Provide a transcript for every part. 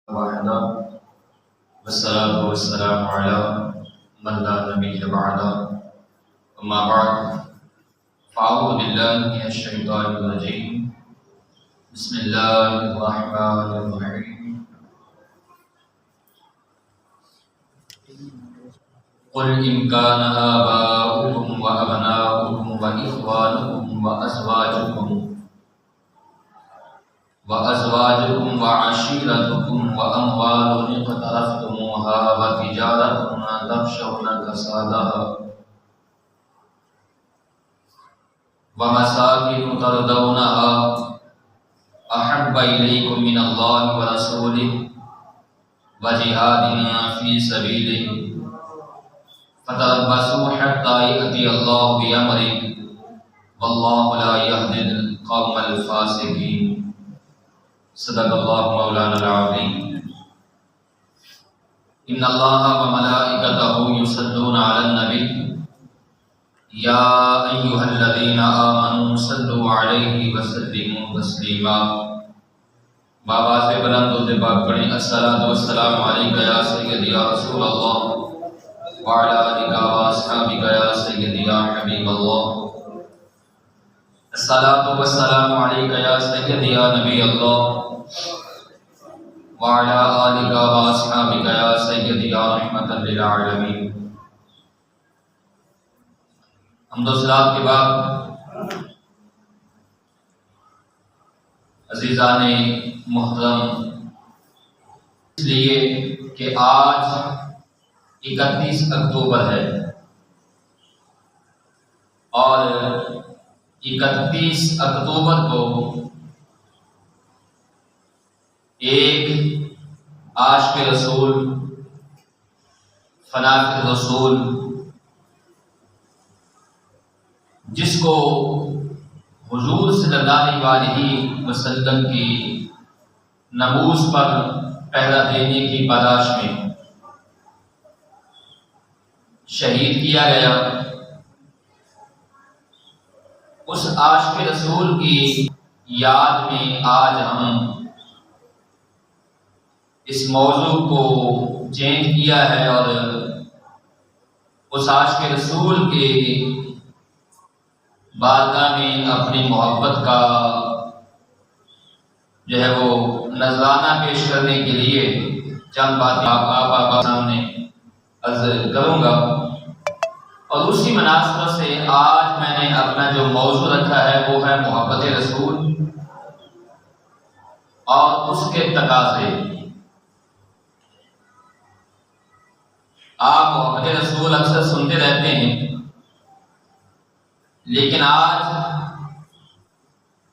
وحده والصلاة والسلام على من لا نبي بعده أما بعد فأعوذ بالله من الشيطان الرجيم بسم الله الرحمن الرحيم قل إن كان آباؤكم وأبناؤكم وإخوانكم وأزواجكم وعشيرتكم وأموال اقترفتموها وتجارة تخشون كسادها ومساكن ترضونها أحب إليكم من الله ورسوله وجهاد في سبيله فتربصوا حتى يأتي الله بأمره والله لا يهدي القوم الفاسقين صدق الله مولانا العظيم إن الله وملائكته يصلون على النبي يا أيها الذين آمنوا صلوا عليه وسلموا تسليما بابا سے بلند و پاک پڑھیں الصلاۃ والسلام علیک یا سیدی یا رسول اللہ وعلى آلك وأصحابك يا سيدي يا حبيب الله الصلاة والسلام عليك يا سيدي يا نبي الله وعلى آلك وأصحابك يا سيدي يا رحمة للعالمين حمد و صلاۃ کے بعد عزیزان محترم، اس لیے کہ آج 31 اکتوبر ہے اور 31 اکتوبر کو ایک عاشق رسول فناق رسول جس کو حضور صلی اللہ علیہ وسلم کی ناموس پر پہرا دینے کی پاداش میں شہید کیا گیا، اس عاشق رسول کی یاد میں آج ہم اس موضوع کو چینج کیا ہے اور اس عاشق رسول کے بارگاہ میں اپنی محبت کا جو ہے وہ نذرانہ پیش کرنے کے لیے چند باتیں آپ سامنے عرض کروں گا، اور اسی مناسبت سے آج میں نے اپنا جو موضوع رکھا ہے وہ ہے محبت رسول اور اس کے تقاضے۔ آپ محبت رسول اکثر سنتے رہتے ہیں، لیکن آج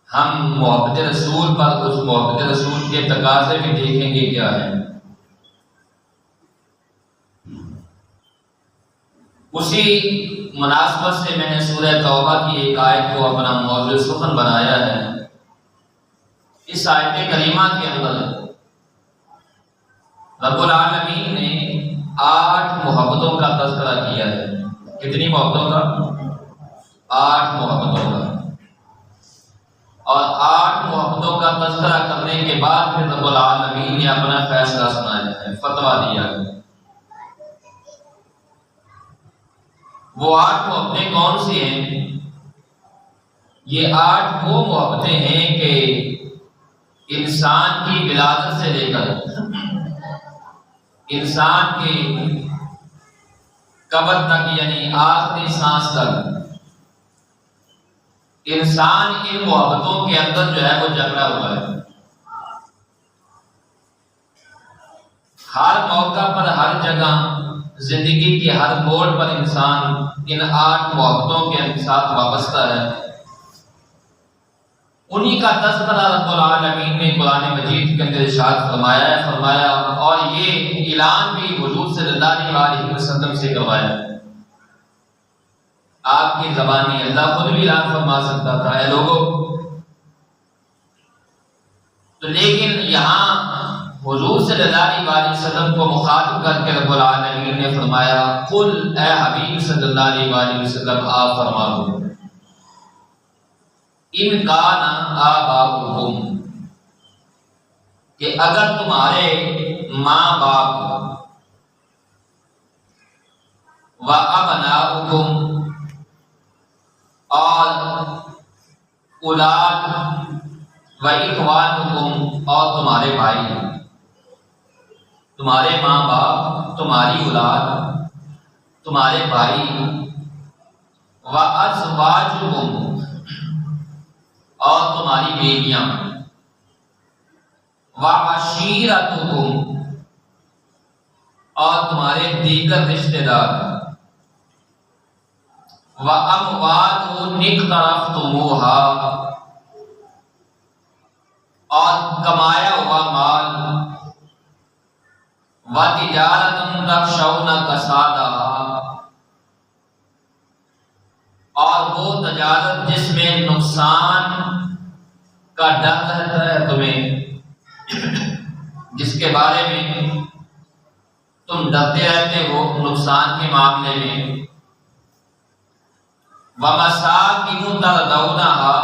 ہم محبت رسول پر اس محبت رسول کے تقاضے بھی دیکھیں گے کیا ہے۔ اسی مناسبت سے میں نے سورہ توبہ کی ایک آیت کو اپنا موضوع سخن بنایا ہے۔ اس آیت کریمہ کے اندر رب العالمین نے 8 محبتوں کا تذکرہ کیا ہے۔ کتنی محبتوں کا؟ 8 محبتوں کا، اور 8 محبتوں کا تذکرہ کرنے کے بعد پھر رب العالمین نے اپنا فیصلہ سنایا ہے، فتویٰ دیا ہے۔ وہ 8 محبتیں کون سی ہیں؟ یہ 8 وہ محبتیں ہیں کہ انسان کی ولادت سے لے کر انسان کی قبر تک، یعنی آخری سانس تک، انسان ان محبتوں کے اندر جو ہے وہ جکڑا ہوا ہے۔ ہر موقع پر، ہر جگہ، زندگی کے ہر موڑ پر انسان ان 8 محبتوں کے ساتھ وابستہ ہے۔ انہی کا تذکرہ رب العالمین نے قرآن مجید کے اندر ارشاد فرمایا اور یہ اعلان بھی حضور صلی اللہ علیہ وسلم سے کروایا۔ آپ کی زبانی اللہ خود بھی اعلان فرما سکتا تھا، اے لوگو، تو لیکن یہاں حضور صلی اللہ علیہ وسلم کو مخاطب کر کے رب العالمین نے فرمایا، قل، اے حبیب صلی اللہ علیہ وسلم آپ فرما دو، ان کان آباؤکم، کہ اگر تمہارے ماں باپ، و ابناؤکم اور اولاد، و اخوانکم اور تمہارے بھائی، تمہارے ماں باپ، تمہاری اولاد، تمہارے بھائی، و ازواجکم اور تمہاری بیویاں، و عشیرتکم اور تمہارے دیگر رشتہ دار، و اموال اقترفتموہا اور کمایا ہوا مال، و تجارت تخشون کسادہا اور وہ تجارت جس میں نقصان کا ڈر رہتا ہے تمہیں، جس کے بارے میں تم ڈرتے رہتے ہو نقصان کے معاملے میں، وَمَسَاكِنُ تَرْضَوْنَهَا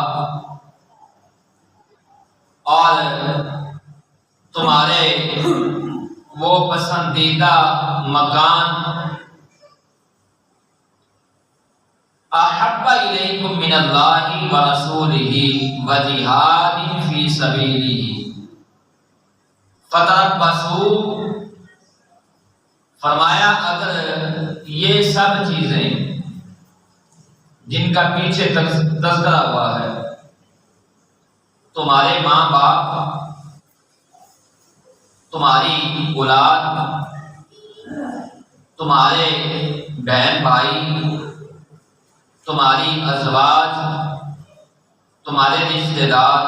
اور تمہارے وہ پسندیدہ مکان، احب الیکم من اللہ ورسولہ وجہاد فی سبیلہ فتربصوا، فرمایا اگر یہ سب چیزیں جن کا پیچھے تذکرہ ہوا ہے، تمہارے ماں باپ، تمہاری اولاد، تمہارے بہن بھائی، تمہاری ازواج، تمہارے رشتہ دار،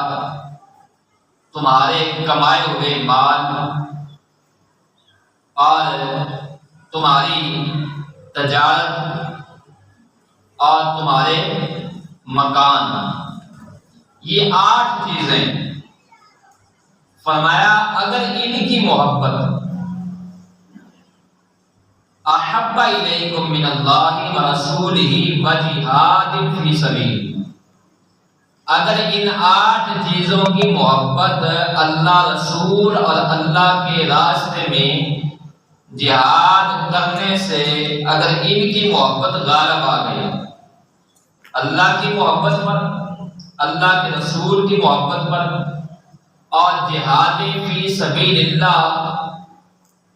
تمہارے کمائے ہوئے مال اور تمہاری تجارت اور تمہارے مکان، یہ 8 چیزیں فرمایا اگر ان کی محبت، احب الیکم من اللہ ورسولہ وجہاد فی سبیلہ، اگر ان 8 چیزوں کی محبت اللہ رسول اور اللہ کے راستے میں جہاد کرنے سے، اگر ان کی محبت غالب آ گئی، اللہ کی محبت پر، اللہ کے رسول کی محبت پر اور جہاد فی سبیل اللہ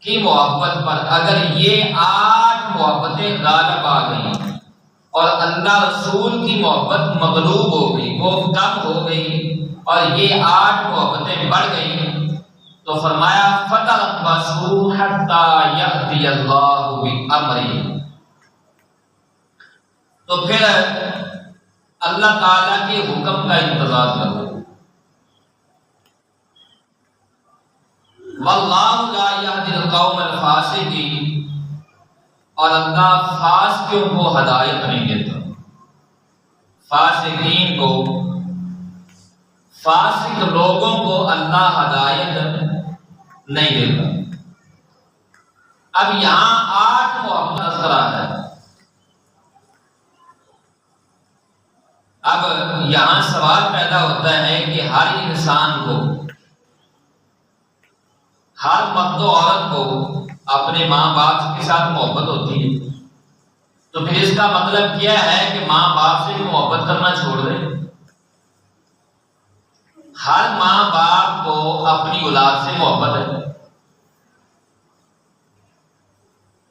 کی محبت پر، اگر یہ 8 محبتیں غالب آ گئیں اور اللہ رسول کی محبت مغلوب ہو گئی، وہ کم ہو گئی اور یہ 8 محبتیں بڑھ گئیں، تو فرمایا فتربصوا حتی یأتی اللہ بأمرہ، تو پھر اللہ تعالیٰ کے حکم کا انتظار کرو، واللہ لا یہدی القوم الفاسقین، اور اللہ فاسقوں کو ہدایت نہیں دیتا، فاسقین کو، فاسق لوگوں کو اللہ ہدایت نہیں دیتا۔ اب یہاں 8 محبت تذکرہ ہے، اب یہاں سوال پیدا ہوتا ہے کہ ہر انسان کو، ہر مرد و عورت کو اپنے ماں باپ کے ساتھ محبت ہوتی ہے، تو پھر اس کا مطلب کیا ہے کہ ماں باپ سے محبت کرنا چھوڑ دے؟ ہر ماں باپ کو اپنی اولاد سے محبت ہے،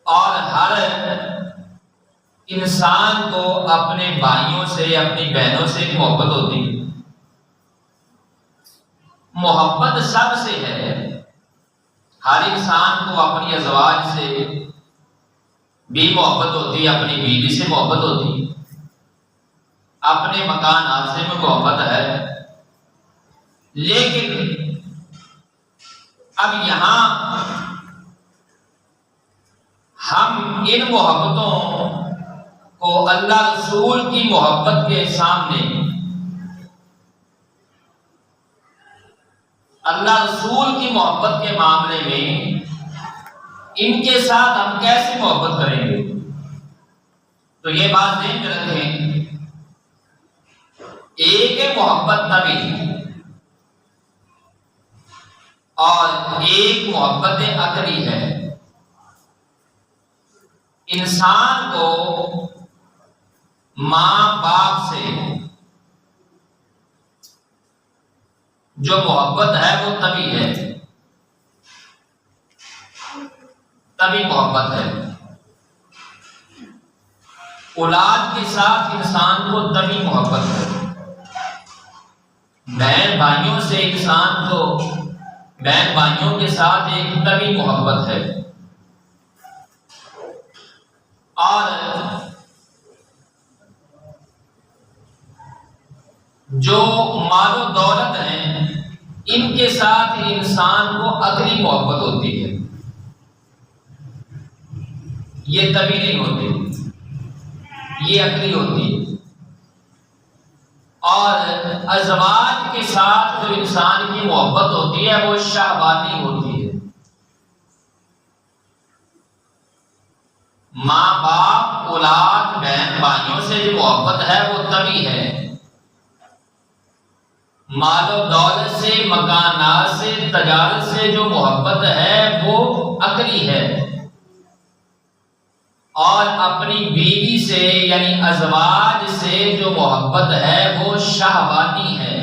اور ہر انسان کو اپنے بھائیوں سے، اپنی بہنوں سے محبت ہوتی ہے۔ محبت سب سے ہے، ہر انسان کو اپنی ازواج سے بھی محبت ہوتی ہے، اپنی بیوی سے محبت ہوتی ہے، اپنے مکانات سے بھی محبت ہے، لیکن اب یہاں ہم ان محبتوں کو اللہ رسول کی محبت کے سامنے، اللہ رسول کی محبت کے معاملے میں ان کے ساتھ ہم کیسے محبت کریں گے؟ تو یہ بات ذہن میں رکھیں، ایک ہے محبت نبی، اور ایک محبت عقلی ہے۔ انسان کو ماں باپ سے جو محبت ہے وہ تبھی ہے، تبھی محبت ہے۔ اولاد کے ساتھ انسان کو تبھی محبت ہے۔ بہن بھائیوں سے انسان کو بہن بھائیوں کے ساتھ ایک تبھی محبت ہے۔ اور جو مال و دولت ہیں ان کے ساتھ انسان کو عقلی محبت ہوتی ہے، یہ تبھی نہیں ہوتی، یہ عقلی ہوتی ہے۔ اور ازواج کے ساتھ جو انسان کی محبت ہوتی ہے وہ شہوانی ہوتی ہے۔ ماں باپ، اولاد، بہن بھائیوں سے جو محبت ہے وہ تبھی ہے۔ مال و دولت سے، مکانات سے، تجارت سے جو محبت ہے وہ عقلی ہے۔ اور اپنی بیوی سے یعنی ازواج سے جو محبت ہے وہ شہوانی ہے۔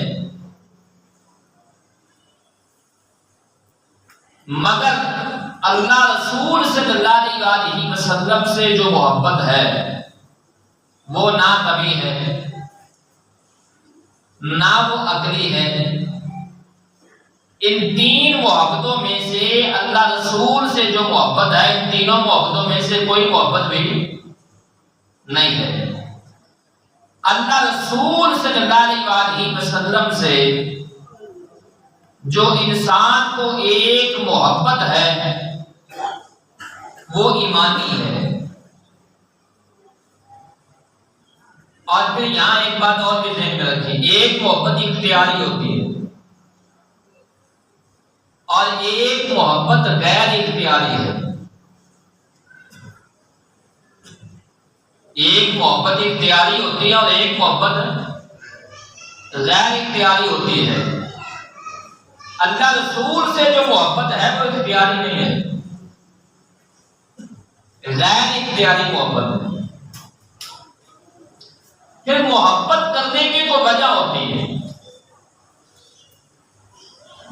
مگر اللہ رسول صلی اللہ علیہ وسلم سے جو محبت ہے وہ نہ طبعی ہے، نہ وہ عقلی ہے۔ ان تین محبتوں میں سے اللہ رسول سے جو محبت ہے، ان تینوں محبتوں میں سے کوئی محبت بھی نہیں ہے۔ اللہ رسول صلی اللہ علیہ وسلم سے جو انسان کو ایک محبت ہے وہ ایمانی ہے۔ اور پھر یہاں ایک بات اور بھی ذہن میں رکھیں، ایک محبت اختیاری ہوتی ہے اور ایک محبت غیر اختیاری ہے۔ ایک محبت اختیاری ہوتی ہے اور ایک محبت غیر اختیاری ہوتی ہے۔ اللہ رسول سے جو محبت ہے وہ اختیاری نہیں ہے، غیر اختیاری محبت ہے۔ پھر محبت کرنے کی کوئی وجہ ہوتی ہے،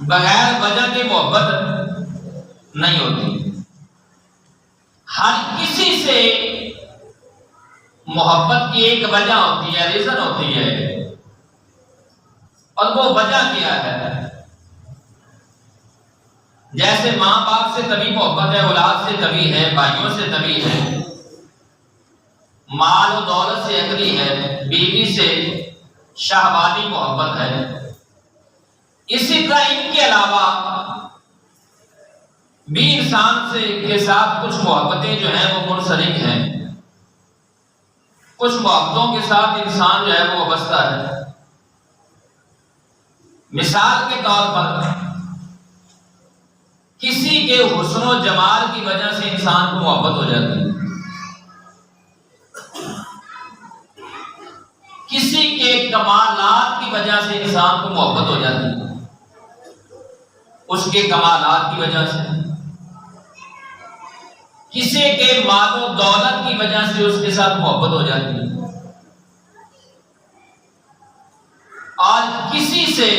بغیر وجہ کی محبت نہیں ہوتی۔ ہر کسی سے محبت کی ایک وجہ ہوتی ہے، ریزن ہوتی ہے، اور وہ وجہ کیا ہے؟ جیسے ماں باپ سے تبھی محبت ہے، اولاد سے تبھی ہے، بھائیوں سے تبھی ہے، مال و دولت سے عقلی ہے، بیوی سے شہوانی محبت ہے۔ اسی طرح ان کے علاوہ بھی انسان سے کے ساتھ کچھ محبتیں جو ہیں وہ منسلک ہیں، کچھ محبتوں کے ساتھ انسان جو ہے وہ وابستہ ہے۔ مثال کے طور پر کسی کے حسن و جمال کی وجہ سے انسان کو محبت ہو جاتی ہے، کسی کے کمالات کی وجہ سے انسان کو محبت ہو جاتی ہے، اس کے کمالات کی وجہ سے، کسی کے مال و دولت کی وجہ سے اس کے ساتھ محبت ہو جاتی ہے، اور کسی سے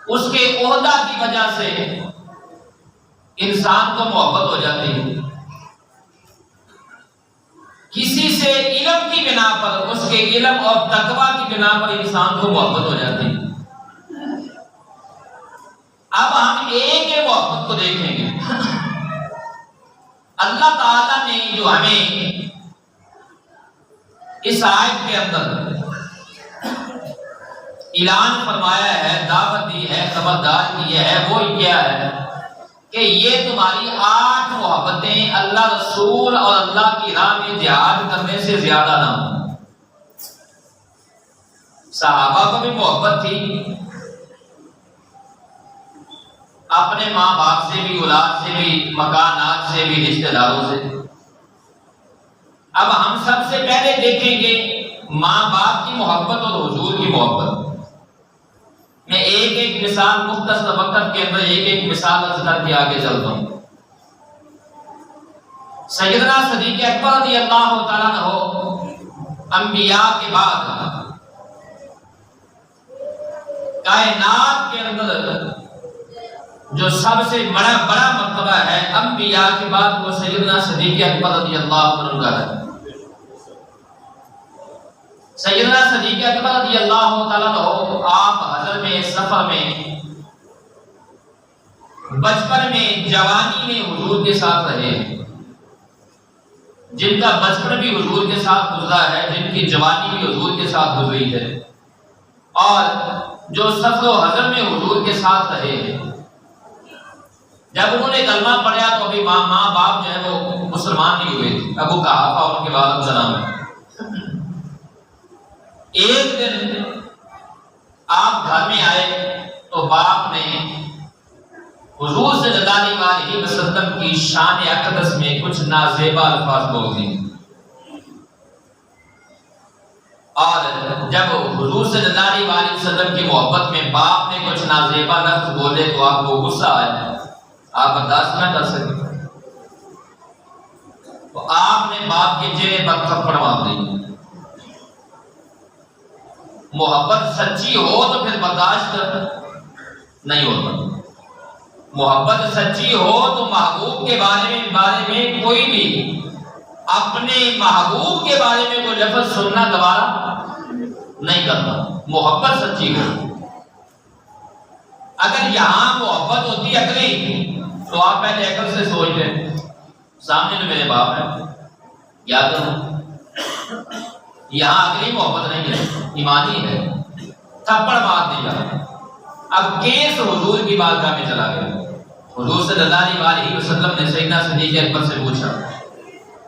اس کے عہدہ کی وجہ سے انسان کو محبت ہو جاتی ہے، کسی سے علم کی بنا پر، اس کے علم اور تقوی کی بنا پر انسان کو محبت ہو جاتی ہے۔ اب ہم ایک محبت کو دیکھیں گے۔ اللہ تعالیٰ نے جو ہمیں اس آیت کے اندر اعلان فرمایا ہے، دعوت دی ہے، خبردار کی ہے، وہ کیا ہے کہ یہ تمہاری 8 محبتیں اللہ رسول اور اللہ کی راہ میں جہاد کرنے سے زیادہ نہ ہوں۔ صحابہ کو بھی محبت تھی، اپنے ماں باپ سے بھی، اولاد سے بھی، مکانات سے بھی، رشتہ داروں سے۔ اب ہم سب سے پہلے دیکھیں گے ماں باپ کی محبت اور حضور کی محبت۔ میں ایک ایک مثال مختصر وقت کے اندر ایک ایک مثال عرض کر کے آگے چلتا ہوں۔ سیدنا صدیق اکبر رضی اللہ تعالیٰ عنہ انبیاء کے بعد کائنات کے اندر جو سب سے بڑا مرتبہ ہے انبیاء کے بعد وہ سیدنا صدیق اکبر رضی اللہ عنہ کا ہے۔ سیدنا صدیق اکبر رضی اللہ تعالیٰ عنہ آپ حضر میں، سفر میں، بچپن میں، جوانی میں حضور کے ساتھ رہے، جن کا بچپن بھی حضور کے ساتھ گزرا ہے، جن کی جوانی بھی حضور کے ساتھ گزری ہے، اور جو سفر و حضر میں حضور کے ساتھ رہے ہیں۔ جب انہوں نے کلمہ پڑھا تو ابھی ماں باپ جو ہے وہ مسلمان نہیں ہوئے تھے، ابو قحافہ ان کے والد کا نام ہے۔ ایک دن آپ گھر میں آئے تو باپ نے حضور صلی اللہ علیہ وسلم کی شان اقدس میں کچھ نازیبا الفاظ بول دیے، اور جب حضور صلی اللہ علیہ وسلم کی محبت میں باپ نے کچھ نازیبا لفظ بولے تو آپ کو غصہ آیا، آپ برداشت نہ کر سکے، تو آپ نے باپ کے چہرے پر تھپڑ مار دی۔ محبت سچی ہو تو پھر برداشت نہیں ہوتا، محبت سچی ہو تو محبوب کے بارے میں کوئی بھی اپنے محبوب کے بارے میں کوئی لفظ سننا دوبارہ نہیں کرتا، محبت سچی ہو۔ اگر یہاں محبت ہوتی عقلی تو آپ پہلے عقل سے سوچ لیں، سامنے تو میرے باپ ہے، یاد کرو، یہاں عقلی محبت نہیں ہے، ایمانی ہے، تھپڑ مار دیا۔ اب کیس حضور کی بارگاہ میں چلا گیا، حضور صلی اللہ علیہ وسلم نے سیدنا صدیق اکبر سے پوچھا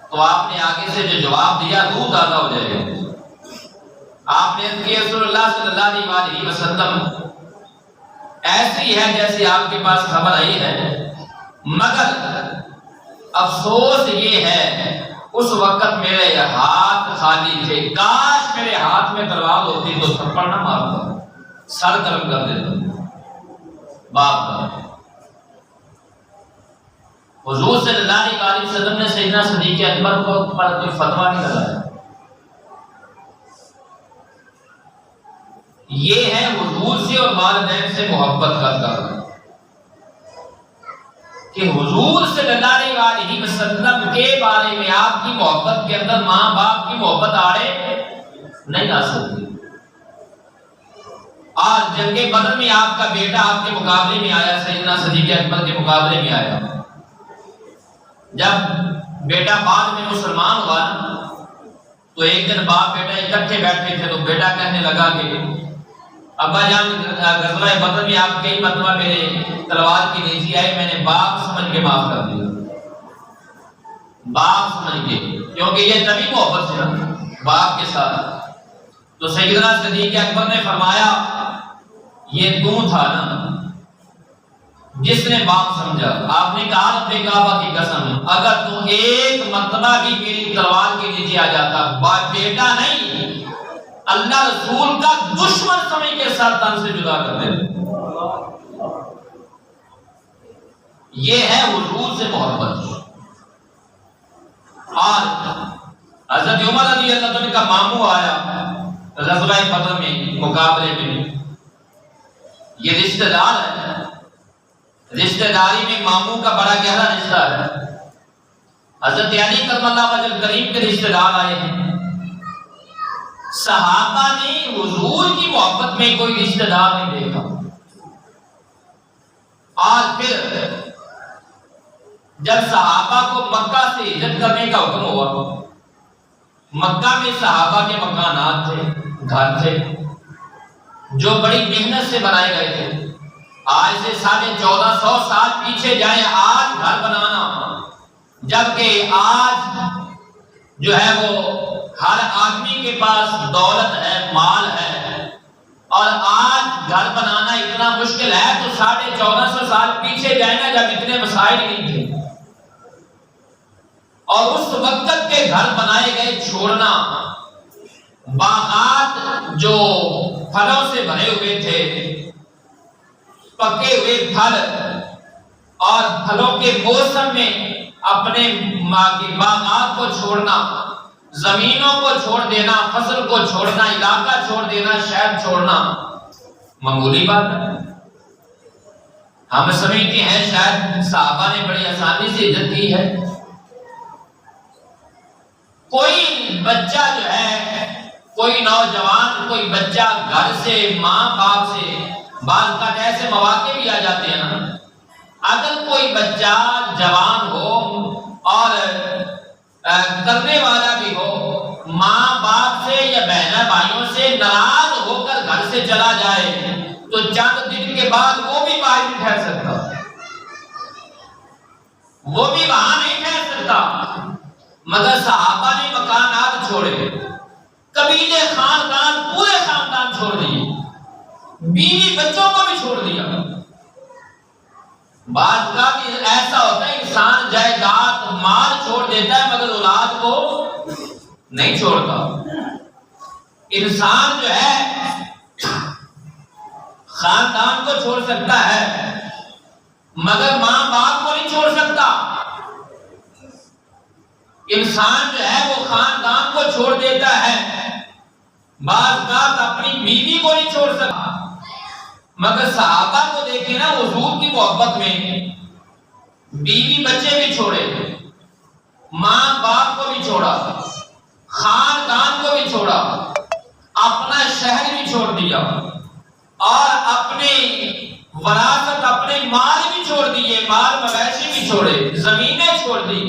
تو آپ نے آگے سے جو جواب دیا روح تازہ ہو جائے گا۔ آپ نے کہ رسول اللہ صلی اللہ علیہ وسلم ایسی ہے جیسے آپ کے پاس خبر آئی ہے، مگر افسوس یہ ہے اس وقت میرے ہاتھ خالی تھے، کاش میرے ہاتھ میں تلوار ہوتی تو تھپڑ نہ مارتا، سر گرم کر دیتا باپ کا۔ حضور صلی اللہ علیہ وسلم نے سیدنا صدیق اکبر کو پر کوئی فتویٰ نہیں لگایا۔ یہ ہے حضور سے اور والدین سے محبت کا تعلق، کہ حضور صلی اللہ علیہ وسلم کے بارے میں آپ کی محبت کے اندر ماں باپ کی محبت آڑے نہیں آ سکتی۔ اور جنگ بدر میں آپ کا بیٹا آپ کے مقابلے میں آیا، سیدنا صدیق اکبر کے مقابلے میں آیا، جب بیٹا بعد میں مسلمان ہوا تو ایک دن باپ بیٹا اکٹھے بیٹھے تھے تو بیٹا کہنے لگا کہ ابا جان غزوہ بدر میں آپ کئی مرتبہ میرے تلوار کی نیزی آئی، میں نے باپ سمجھ کے معاف کر دیا، باپ سمجھ کے، کیونکہ یہ تبھی محبت سے نا باپ کے ساتھ۔ تو سیدنا صدیق اکبر نے فرمایا یہ تو تھا نا جس نے باپ سمجھا۔ آپ نے کہا رب کعبہ کی قسم اگر تو ایک مرتبہ بھی میری تلوار کے نیچے آ جاتا، بیٹا نہیں اللہ رسول کا دشمن سمجھ کے ساتھ تن سے جدا کر دے۔ یہ ہے حضور سے محبت۔ اور حضرت عمر رضی اللہ عنہ کا ماموں آیا غزوہ بدر میں مقابلے میں، یہ رشتہ دار ہے، رشتہ داری میں ماموں کا بڑا گہرا رشتہ ہے۔ حضرت علی کرم اللہ وجہ کریم کے رشتہ دار آئے ہیں۔ صحابہ نے حضور کی محبت میں کوئی رشتہ دار نہیں دیکھا۔ اور پھر جب صحابہ کو مکہ سے ہجرت کرنے کا حکم ہوا، مکہ میں صحابہ کے مکانات تھے، گھر تھے جو بڑی محنت سے بنائے گئے تھے۔ آج سے 1450 سال پیچھے جائیں، آج گھر بنانا، جبکہ آج جو ہے وہ ہر آدمی کے پاس دولت ہے، مال ہے، اور آج گھر بنانا اتنا مشکل ہے تو 1450 سال پیچھے جائیں نا جب اتنے مسائل نہیں تھے، اور اس وقت کے گھر بنائے گئے چھوڑنا، باغات جو پھلوں سے بھرے ہوئے تھے، پکے ہوئے پھل اور پھلوں کے موسم میں اپنے باغات کو چھوڑنا، زمینوں کو چھوڑ دینا، فصل کو چھوڑنا، علاقہ چھوڑ دینا، شہر چھوڑنا معمولی بات ہے۔ ہم سمجھتے ہیں شاید صحابہ نے بڑی آسانی سے ہجرت کی ہے۔ کوئی بچہ جو ہے، کوئی نوجوان، کوئی بچہ گھر سے، ماں باپ سے، بعض کا ایسے مواقع بھی آ جاتے ہیں نا، اگر کوئی بچہ جوان ہو اور کرنے والا بھی ہو، ماں باپ سے یا بہن بھائیوں سے ناراض ہو کر گھر سے چلا جائے تو چند دن کے بعد وہ بھی باہر نہیں ٹھہر سکتا، وہ بھی وہاں نہیں ٹھہر سکتا۔ مگر صحابہ نے مکانات چھوڑے، قبیلے، خاندان، پورے خاندان چھوڑ دیے، بیوی بچوں کو بھی چھوڑ دیا۔ بعض کا بھی ایسا ہوتا ہے انسان جائیداد مال چھوڑ دیتا ہے مگر اولاد کو نہیں چھوڑتا۔ انسان جو ہے خاندان کو چھوڑ سکتا ہے مگر ماں باپ کو نہیں چھوڑ سکتا۔ انسان جو ہے وہ خاندان کو چھوڑ دیتا ہے، بعض بات اپنی بیوی کو نہیں چھوڑ سکتا۔ مگر صحابہ کو دیکھیں نا، حضور کی محبت میں بیوی بچے بھی چھوڑے، ماں باپ کو بھی چھوڑا، خاندان کو بھی چھوڑا، اپنا شہر بھی چھوڑ دیا اور اپنے وراثت، اپنے مال بھی چھوڑ دیے، مال مویشی بھی چھوڑے، زمینیں چھوڑ دی،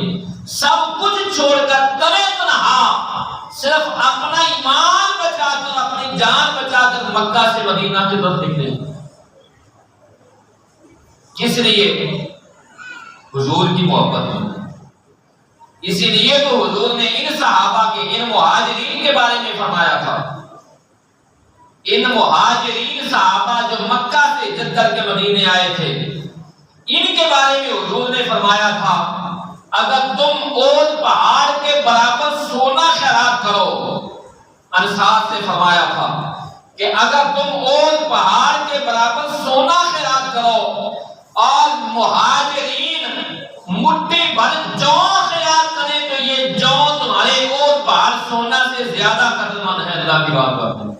سب کچھ چھوڑ کر تنے تنہا صرف اپنا ایمان بچا کر، اپنی جان بچا کر مکہ سے مدینہ کی طرف نکلے۔ کس لیے؟ حضور کی محبت میں۔ اسی لیے تو حضور نے ان صحابہ کے، ان مہاجرین کے بارے میں فرمایا تھا، ان مہاجرین صحابہ جو مکہ سے ہجرت کر کے مدینے آئے تھے، ان کے بارے میں حضور نے فرمایا تھا اگر تم احد پہاڑ کے برابر سونا خیرات کرو، انصار سے فرمایا تھا کہ اگر تم احد پہاڑ کے برابر سونا خیرات کرو اور مہاجرین مٹھی بھر جو خیرات کریں تو یہ جو تمہارے احد پہاڑ سونا سے زیادہ قدرمند ہے۔ اللہ کی بات کرتے ہیں،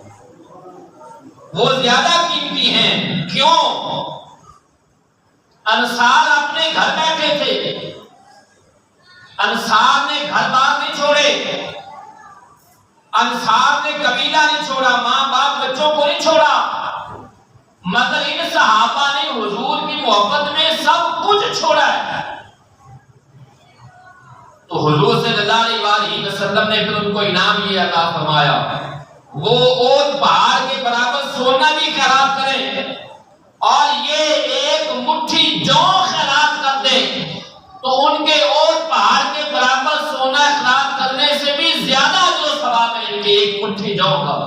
وہ زیادہ قیمتی ہیں۔ کیوں؟ انصار اپنے گھر بیٹھے تھے، انصار نے گھر بار نہیں چھوڑے، انصار نے قبیلہ نہیں چھوڑا، ماں باپ بچوں کو نہیں چھوڑا، مگر ان صحابہ نے حضور کی محبت میں سب کچھ چھوڑا ہے۔ تو حضور صلی اللہ علیہ وسلم نے پھر ان کو انعام یہ عطا فرمایا، وہ احد پہاڑ کے برابر سونا بھی خیرات کریں اور یہ ایک مٹھی جو خیرات کر دیں تو ان کے احد پہاڑ کے برابر سونا خیرات کرنے سے بھی زیادہ جو ثواب ہے ان کے ایک مٹھی جو کا۔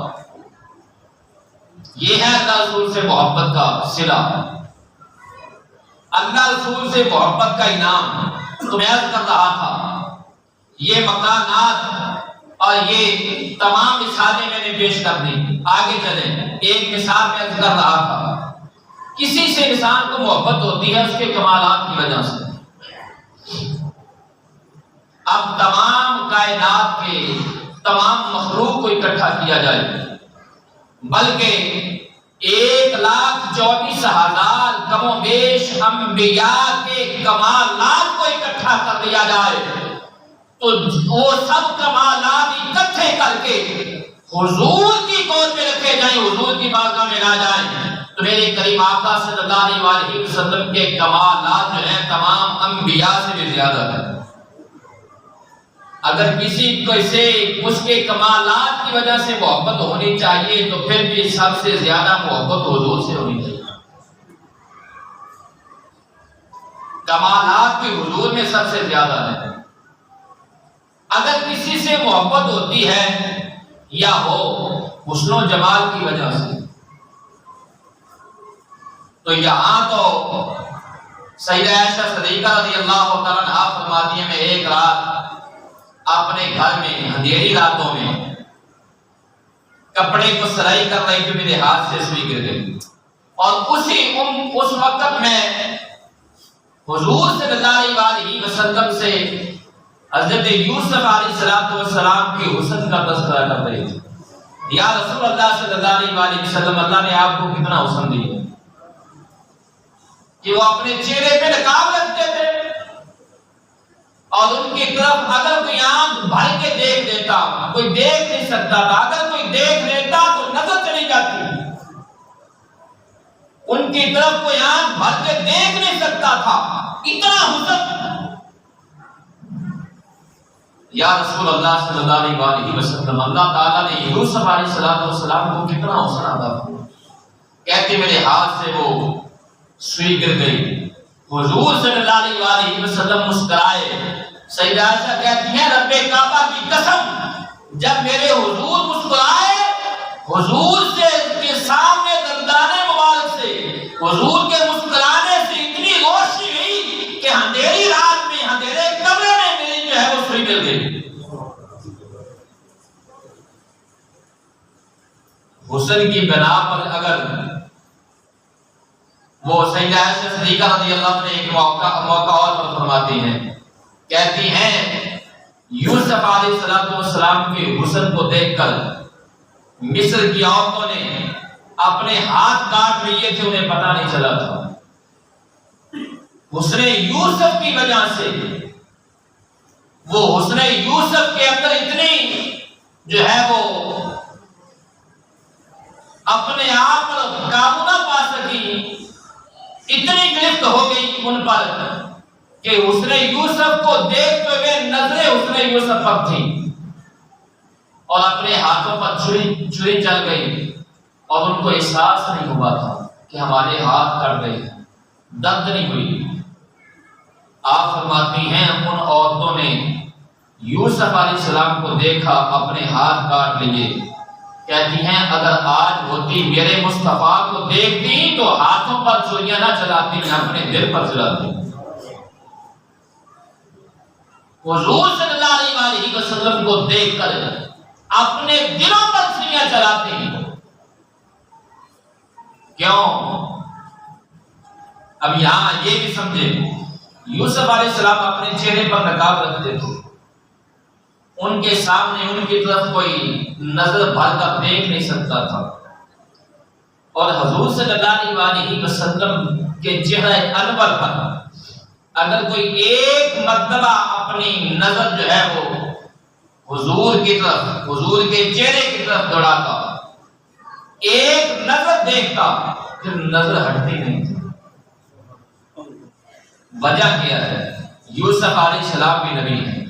یہ ہے اللہ رسول سے محبت کا صلہ، اللہ رسول سے محبت کا انعام۔ تو میں عرض کر رہا تھا یہ مکانات اور یہ تمام مثالیں میں نے پیش کر دی۔ آگے چلیں، ایک مثال میں عرض کر رہا تھا کسی سے انسان کو محبت ہوتی ہے اس کے کمالات کی وجہ سے۔ اب تمام کائنات کے تمام مخلوق کو اکٹھا کیا جائے، بلکہ 1,24,000 کم و بیش انبیاء کے کمالات کو اکٹھا کر دیا جائے تو وہ سب کمالات اکٹھے کر کے حضور کی گود میں رکھے جائیں، حضور کی بارگاہ میں لا جائیں تو میرے کریم آقا صلی اللہ علیہ وسلم کے کمالات جو ہیں تمام انبیاء سے بھی زیادہ ہیں۔ اگر کسی کو سے اس کے کمالات کی وجہ سے محبت ہونی چاہیے تو پھر بھی سب سے زیادہ محبت حضور سے ہونی چاہیے۔ کمالات بھی حضور میں سب سے زیادہ ہے۔ اگر کسی سے محبت ہوتی ہے یا ہو حسن و جمال کی وجہ سے تو یہاں تو سیدہ عائشہ صدیقہ رضی اللہ تعالیٰ عنہا فرماتی ہیں میں ایک رات اپنے گھر میں اندھیری راتوں میں کپڑے کو سلائی کر رہی تھی، میرے ہاتھ سے سوئی گر گئی اور اس وقت میں حضور صلی اللہ علیہ وسلم سے حضرت یوسف علیہ السلام کی حسن کا تذکرہ کر رہے تھے. یا رسول اللہ صلی اللہ علیہ وسلم، اللہ نے آپ کو کتنا حسن دیا کہ وہ اپنے چہرے پہ نقاب رکھتے تھے اور ان کی طرف اگر کوئی آنکھ بھر کے دیکھ لیتا، کوئی دیکھ نہیں سکتا تھا، اگر کوئی دیکھ لیتا تو نظر چلی جاتی. ان کی طرف کوئی آنکھ بھر کے دیکھ نہیں سکتا تھا، اتنا حسن. یا رسول اللہ صلی اللہ علیہ وسلم، اللہ تعالیٰ نے یوسف علیہ السلام کو کتنا حسن عطا کیا. کہتے میرے ہاتھ سے وہ سوئی گر گئی. حضور صلی اللہ علیہ وسلم مسکرائے. سیدہ عائشہ کہتی ہیں رب کعبہ کی قسم، جب میرے حضور مسکرائے، حضور سے کے سامنے دندان مبارک سے حضور کے مسکرانے سے اتنی روشنی ہوئی کہ اندھیری رات میں اندھیرے کمرے میں میری جو ہے وہ سوئی گر گئی. حسن کی بنا پر اگر وہ سیدہ عائشہ صدیقہ رضی اللہ عنہ ایک موقع اور پر فرماتی ہیں، کہتی ہیں یوسف علیہ السلام کے حسن کو دیکھ کر مصر کی عورتوں نے اپنے ہاتھ کاٹ لیے تھے، انہیں پتہ نہیں چلا تھا. حسن یوسف کی وجہ سے، وہ حسن یوسف کے اندر اتنی جو ہے وہ اپنے آپ پر قابو نہ پا سکی، اتنی گرفت ہو گئی ان پر کہ حسن یوسف کو دیکھتے ہوئے نظریں حسن یوسف پر تھیں اور اپنے ہاتھوں پر چھری چل گئی اور ان کو احساس نہیں ہوا تھا کہ ہمارے ہاتھ کٹ گئے، درد نہیں ہوئی. آپ فرماتی ہیں ان عورتوں نے یوسف علیہ السلام کو دیکھا، اپنے ہاتھ کاٹ لیے. کہتی ہیں اگر آج ہوتی میرے مصطفیٰ کو دیکھتی تو ہاتھوں پر چھریاں نہ چلاتی، اپنے دل پر چلاتی. حضور صلی اللہ علیہ وسلم کو دیکھ کر اپنے دلوں پر چھریاں چلاتی. کیوں؟ اب یہاں یہ بھی سمجھے، یوسف علیہ السلام اپنے چہرے پر نقاب رکھتے تھے، ان کے سامنے ان کی طرف کوئی نظر بھر کر دیکھ نہیں سکتا تھا. اور حضور صلی اللہ علیہ وسلم کے چہرے انور پر اگر کوئی ایک مرتبہ اپنی نظر جو ہے وہ حضور کی طرف، حضور کے چہرے کی طرف دوڑاتا، ایک نظر دیکھتا، پھر نظر ہٹتی نہیں تھی. وجہ کیا ہے؟ یوسف علیہ السلام بھی نبی ہیں،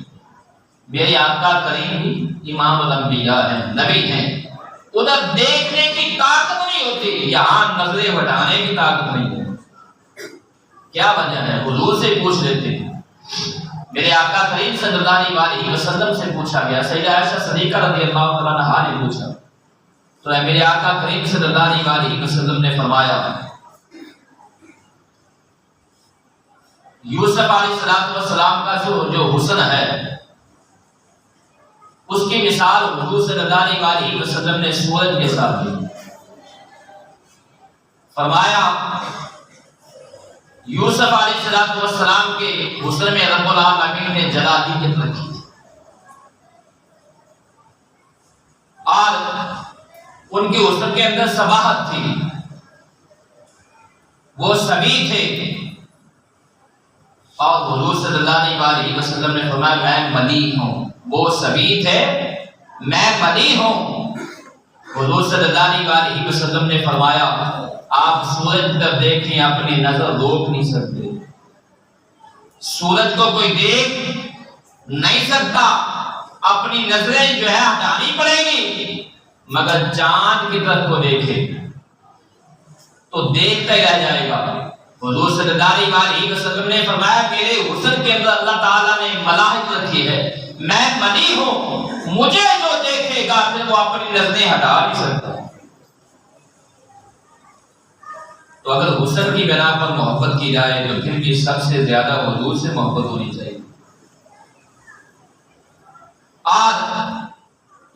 میرے آقا کریم بھی امام الانبیاء ہیں، نبی ہیں. ادھر دیکھنے کی طاقت نہیں ہوتی، یہاں نظریں ہٹانے کی طاقت نہیں ہے. کیا وجہ ہے؟ حضور سے پوچھ لیتے ہیں. میرے آقا کریم صلی اللہ علیہ وسلم سے پوچھا گیا. سیدہ عائشہ صدیقہ رضی اللہ تعالیٰ عنہا نے پوچھا تو میرے آقا کریم صلی اللہ علیہ وسلم نے فرمایا یوسف علیہ السلام کا جو حسن ہے اس کی مثال حضور صلی اللہ علیہ وسلم نے سورج کے ساتھ دی. فرمایا یوسف علیہ السلام کے حسن میں رب العالمین نے جلالیت رکھی اور ان کے حسن کے اندر صباحت تھی. وہ سبھی تھے اور حضور صلی اللہ علیہ وسلم نے فرمایا میں مدیح ہوں. وہ سبھی تھے، میں مدیح ہوں. حضور صلی اللہ علیہ وسلم نے فرمایا آپ سورج پر دیکھیں، اپنی نظر روک نہیں سکتے. سورج کو کوئی دیکھ نہیں سکتا، اپنی نظریں جو ہے ہٹانی پڑے گی، مگر چاند کی طرف کو دیکھے تو دیکھتا ہی رہ جائے گا. حضور صلی اللہ علیہ وسلم نے فرمایا میرے حسن کے اندر اللہ تعالیٰ نے ملاحت رکھی ہے، میں مدیح ہوں، مجھے جو دیکھے گا پھر وہ اپنی نظریں ہٹا نہیں سکتا. تو اگر حسن کی بنا پر محبت کی جائے تو پھر بھی سب سے زیادہ حضور سے محبت ہونی چاہیے. اور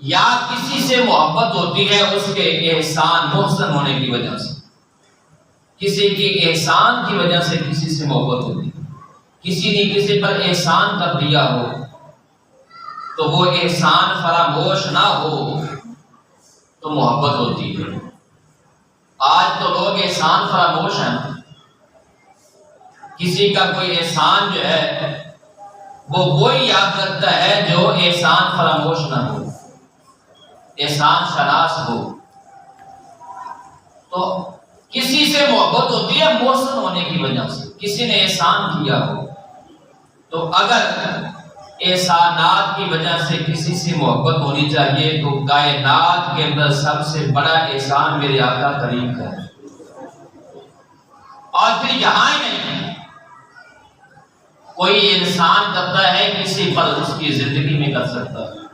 یا کسی سے محبت ہوتی ہے اس کے احسان محسن ہونے کی وجہ سے. کسی کے احسان کی وجہ سے کسی سے محبت ہوتی ہے، کسی نے کسی پر احسان کر دیا ہو تو وہ احسان فراموش نہ ہو تو محبت ہوتی ہے۔ آج تو لوگ احسان فراموش ہیں، کسی کا کوئی احسان جو ہے وہ وہی یاد رکھتا ہے جو احسان فراموش نہ ہو، احسان شناس ہو۔ تو کسی سے محبت ہوتی ہے محسن ہونے کی وجہ سے، کسی نے احسان کیا ہو تو اگر احسانات کی وجہ سے کسی سے محبت ہونی چاہیے تو کائنات کے اندر سب سے بڑا احسان میرے آقا کریم کا ہے۔ اور پھر یہاں ہی نہیں، کوئی انسان کرتا ہے کسی پر اس کی زندگی میں کر سکتا ہے،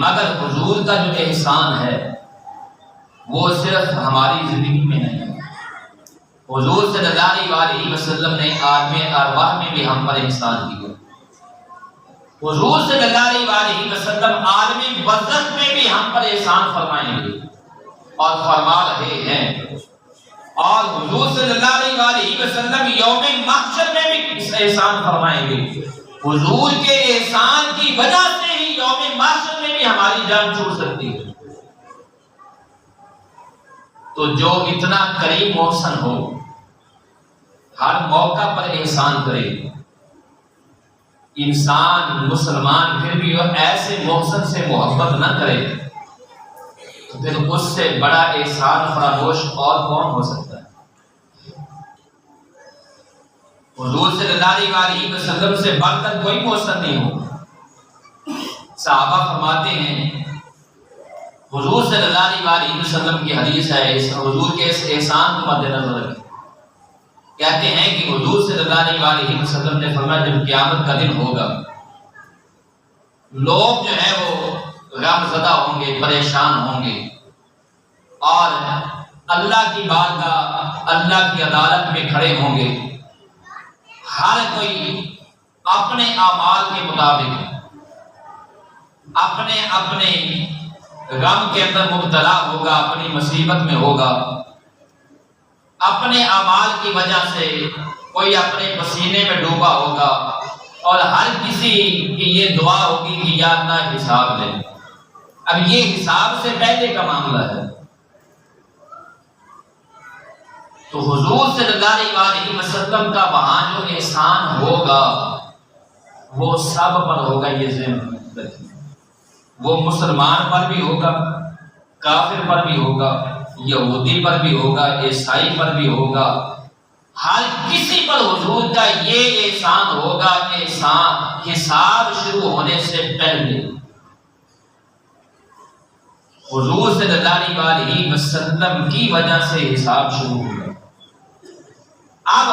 مگر حضور کا جو احسان ہے وہ صرف ہماری زندگی میں نہیں ہے۔ حضور صلی اللہ علیہ وسلم نے عالم ارواح میں بھی ہم پر احسان کیا۔ حضور صلی اللہ علیہ وسلم عالم برزخ میں بھی ہم پر احسان فرمائیں گے اور فرما رہے ہیں، اور حضور صلی اللہ علیہ وسلم یوم محشر میں بھی احسان فرمائیں گے۔ حضور کے احسان کی وجہ سے ہی یوم محشر میں بھی ہماری جان چھوٹ سکتی ہے۔ تو جو اتنا کریم محسن ہو، ہر موقع پر احسان کرے، انسان مسلمان پھر بھی ایسے محسن سے محبت نہ کرے تو پھر اس سے بڑا احسان فراموش اور کون ہو سکتا ہے؟ حضور صلی اللہ علیہ وسلم سے بڑھ کر کوئی محسن نہیں ہو۔ صحابہ فرماتے ہیں، حضور صلی اللہ علیہ وسلم کی حدیث ہے، حضور کے اس احسان کو مد نظر رکھیں، کہتے ہیں کہ حضور صلی اللہ علیہ وسلم نے فرمایا جب قیامت کا دن ہوگا لوگ جو ہے وہ غم زدہ ہوں گے، پریشان ہوں گے، اور اللہ کی بارگاہ، اللہ کی عدالت میں کھڑے ہوں گے، ہر کوئی اپنے اعمال کے مطابق اپنے اپنے غم کے اندر مبتلا ہوگا، اپنی مصیبت میں ہوگا، اپنے اعمال کی وجہ سے کوئی اپنے پسینے میں ڈوبا ہوگا، اور ہر کسی کی یہ دعا ہوگی کہ یا اللہ حساب لے۔ اب یہ حساب سے پہلے کا معاملہ ہے، تو حضور صلی اللہ علیہ وسلم کا وہاں جو احسان ہوگا وہ سب پر ہوگا، یہ ذہن رکھیں، وہ مسلمان پر بھی ہوگا، کافر پر بھی ہوگا، یہودی پر بھی ہوگا، عیسائی پر بھی ہوگا، ہر کسی پر حضور کا یہ احسان ہوگا۔ احسان حساب شروع ہونے سے پہلے حضور صلی اللہ علیہ وسلم کی وجہ سے حساب شروع ہوگا۔ اب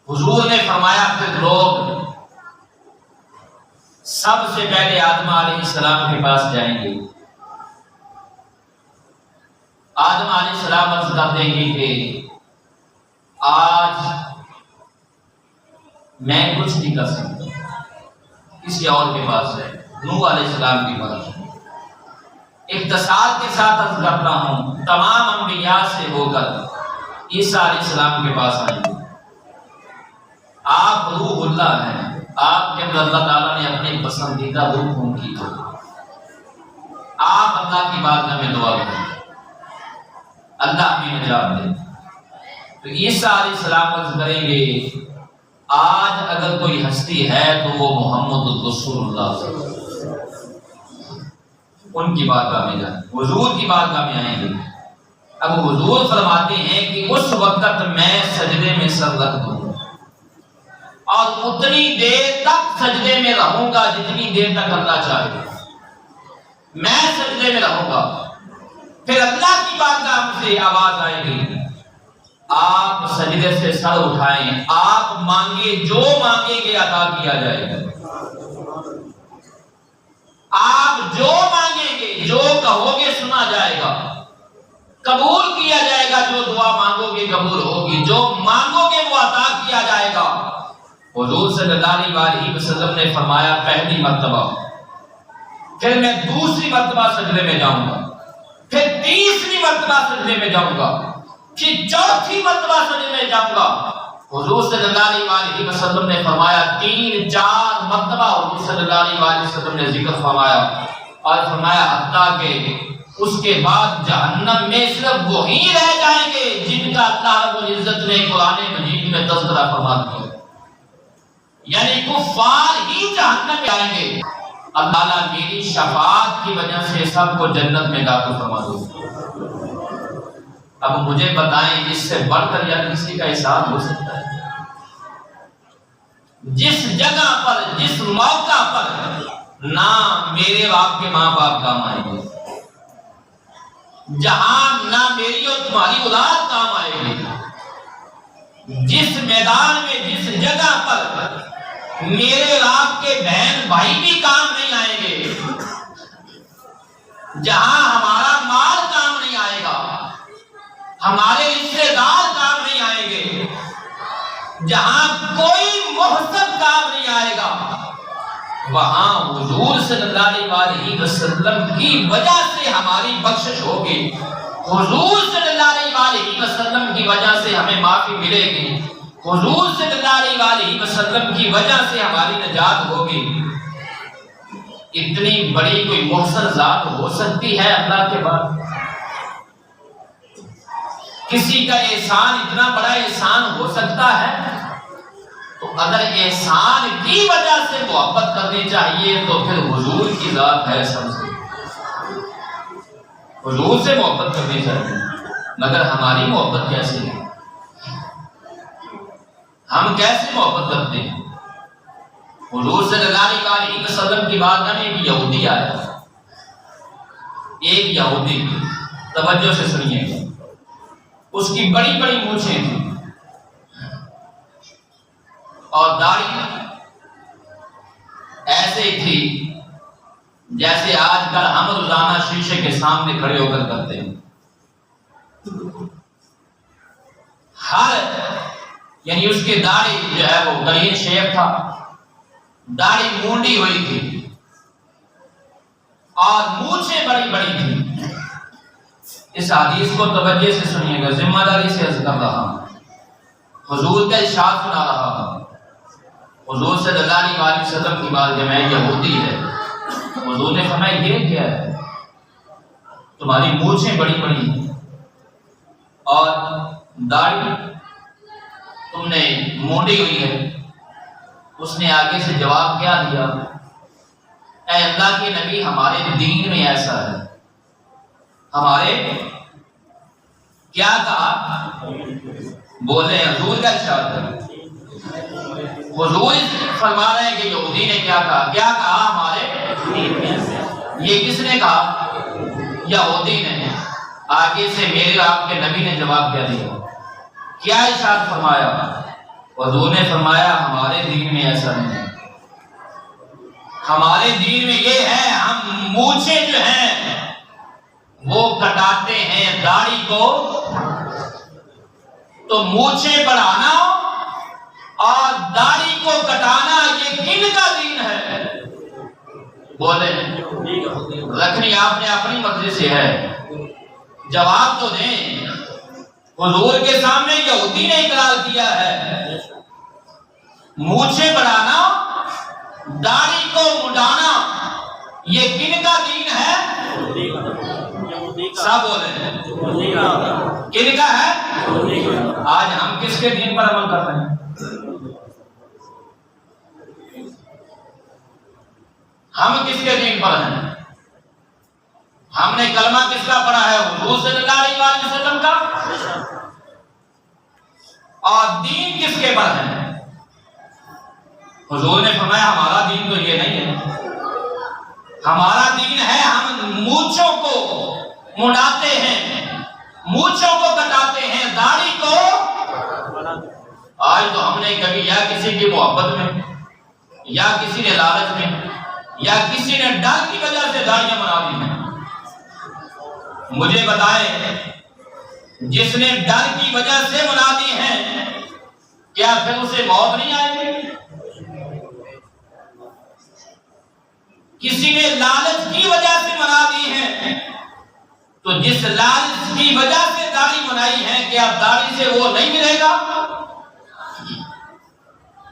حضور نے فرمایا پھر لوگ سب سے پہلے آدم علیہ السلام کے پاس جائیں گے، آدم علیہ السلام عرض کر دیں گے کہ آج میں کچھ نہیں کر سکتا، کسی اور کے پاس ہے، نوح علیہ السلام کے پاس ہے۔ اختصار کے ساتھ عرض کرتا ہوں، تمام انبیاء سے ہو کر عیسیٰ علیہ السلام کے پاس آئیں گے۔ آپ روح اللہ ہیں، آپ کے اندر اللہ تعالیٰ نے اپنے پسندیدہ روح کی ہے، آپ اللہ کی بارگاہ میں دعا کریں، اللہ بھی نجات دے۔ تو عیسیٰ علیہ السلام عرض کریں گے آج اگر کوئی ہستی ہے تو وہ محمد الرسول اللہ صلی اللہ علیہ وسلم، ان کی بارگاہ میں جائیں، حضور کی بارگاہ میں آئیں گے۔ اب حضور فرماتے ہیں کہ اس وقت میں سجدے میں سر رکھ دوں گا اور اتنی دیر تک سجدے میں رہوں گا جتنی دیر تک اللہ چاہے، میں سجدے میں رہوں گا۔ پھر اللہ کی بارگاہ سے آواز آئے گی آپ سجدے سے سر اٹھائیں، آپ مانگے، جو مانگیں گے عطا کیا جائے گا، آپ جو مانگیں گے، جو کہو گے سنا جائے گا، قبول کیا جائے گا، جو دعا مانگو گے قبول ہوگی، جو مانگو گے وہ عطا کیا جائے گا۔ حضور صلی اللہ علیہ وسلم نے فرمایا پہلی مرتبہ، پھر میں دوسری مرتبہ سجدے میں جاؤں گا، پھر تیسری مرتبہ سجدے میں جاؤں گا، پھر چوتھی مرتبہ سجدے میں جاؤں گا۔ حضور صلی اللہ علیہ وسلم نے فرمایا 3-4 مرتبہ حضور صلی اللہ علیہ وسلم نے ذکر فرمایا، اور فرمایا حتیٰ کہ اس کے بعد جہنم میں صرف وہی رہ جائیں گے جن کا اللہ رب العزت نے قرآن مجید میں تذکرہ فرما دیا، یعنی کفار ہی جہنم میں آئیں گے۔ اللہ تعالیٰ میری شفاعت کی وجہ سے سب کو جنت میں داخل فرما دو۔ اب مجھے بتائیں اس سے بڑھ کر یا کسی کا احسان ہو سکتا ہے؟ جس جگہ پر، جس موقع پر نہ میرے باپ کے ماں باپ کام آئیں گے، جہاں نہ میری اور تمہاری اولاد کام آئے گی، جس میدان میں، جس جگہ پر میرے اور آپ کے بہن بھائی بھی کام نہیں آئیں گے، جہاں ہمارا مال کام نہیں آئے گا، ہمارے رشتے دار کام نہیں آئیں گے، جہاں کوئی محسن کام نہیں آئے گا، وہاں حضور صلی اللہ علیہ وسلم کی وجہ سے ہماری بخشش ہوگی، حضور صلی اللہ علیہ وسلم کی وجہ سے ہمیں معافی ملے گی، حضور صلی اللہ علیہ وسلم کی وجہ سے ہماری نجات ہوگی۔ اتنی بڑی کوئی محسن ذات ہو سکتی ہے اللہ کے بعد؟ کسی کا احسان اتنا بڑا احسان ہو سکتا ہے؟ تو اگر احسان کی وجہ سے محبت کرنی چاہیے تو پھر حضور کی ذات ہے سب سے، حضور سے محبت کرنی چاہیے۔ مگر ہماری محبت کیسے ہے؟ ہم کیسے محبت کرتے ہیں؟ حضور صلی اللہ علیہ وسلم کی بات میں ایک یہودی آیا، ایک یہودی، توجہ سے سنیے، اس کی بڑی بڑی مونچھیں تھیں اور داڑھی ایسے تھی جیسے آج کل ہم روزانہ شیشے کے سامنے کھڑے ہو کر کرتے ہیں۔ یعنی اس کی داڑھی جو ہے وہ کلین شیپ تھا، داڑھی مونڈی ہوئی تھی اور مونچھیں بڑی بڑی تھی۔ اس حدیث کو توجہ سے سنیے گا، ذمہ داری سے عرض کر رہا ہوں، حضور کا ارشاد سنا رہا ہوں۔ حضور صلی اللہ علیہ وسلم کی بات جب میں یہودی ہے، حضور نے فرمایا یہ کیا ہے؟ تمہاری مونچھیں بڑی بڑی ہیں اور داڑھی تم نے مونڈی ہوئی ہے۔ اس نے آگے سے جواب کیا دیا؟ اے اللہ کے نبی، ہمارے دین میں ایسا ہے۔ ہمارے کیا کہا؟ بولے حضور کا ارشاد ہے۔ حضور فرما رہے ہیں کہ یہودی نے کیا کہا؟ کیا کہا؟ ہمارے دین میں ایسا ہے۔ یہ کس نے کہا؟ یہودی نے۔ آگے سے میرے آپ کے نبی نے جواب کیا دیا؟ کیا ارشاد فرمایا؟ حضور نے فرمایا ہمارے دین میں ایسا نہیں ہے، ہمارے دین میں یہ ہے، ہم مونچھیں جو ہیں وہ کٹاتے ہیں داڑھی کو، تو مونچھیں بڑھانا اور داڑھی کو کٹانا یہ کن کا دین ہے؟ بولے رکھنی آپ نے اپنی مرضی سے ہے، جواب تو دیں۔ حضور کے سامنے یہودی نے اقرار کیا ہے، مونچھیں بڑھانا، داڑھی کو مڈانا یہ کن کا دین ہے؟ سب بولے کن کا ہے؟ آج ہم کس کے دین پر عمل کر رہے ہیں؟ ہم کس کے دین پر ہیں؟ ہم نے کلمہ کس کا پڑھا ہے؟ حضور صلی اللہ علیہ وسلم کا۔ اور دین کس کے پر ہے؟ حضور نے فرمایا ہمارا دین تو یہ نہیں ہے، ہمارا دین ہے ہم مونچھوں کو مڑاتے ہیں، مونچھوں کو کٹاتے ہیں، داڑھی کو۔ آج تو ہم نے کبھی یا کسی کی محبت میں یا کسی نے لالچ میں یا کسی نے ڈر کی وجہ سے داڑیاں بنا دی ہیں۔ مجھے بتائیں جس نے ڈر کی وجہ سے بنا دی ہیں، کیا پھر اسے موت نہیں آئے گی؟ کسی نے لالچ کی وجہ سے بنا دی ہیں تو جس لالچ کی وجہ سے داڑھی بنائی ہے کہ اب داڑھی سے وہ نہیں ملے گا.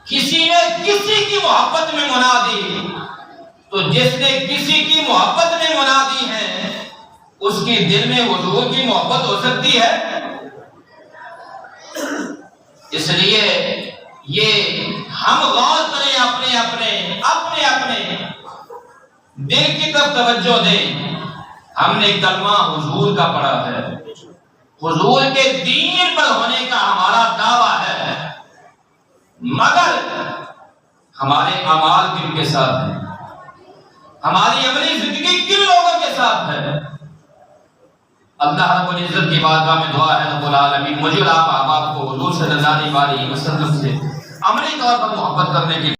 کسی نے کسی کی محبت میں منا دی، تو جس نے کسی کی محبت میں منا دی ہے اس کی دل میں حضور کی محبت ہو سکتی ہے؟ اس لیے یہ ہم غور کریں، اپنے دل کی طرف توجہ دیں. ہم نے کلمہ حضور کا پڑھا ہے، حضور کے دین پر ہونے کا ہمارا دعویٰ ہے، مگر ہمارے اعمال کن کے ساتھ ہیں؟ ہماری عملی زندگی کن لوگوں کے ساتھ ہے؟ اللہ رب العزت کی بارگاہ میں دعا ہے رب العالمین مجھے اور آپ احباب کو حضور صلی اللہ علیہ وسلم سے عملی طور پر محبت کرنے کی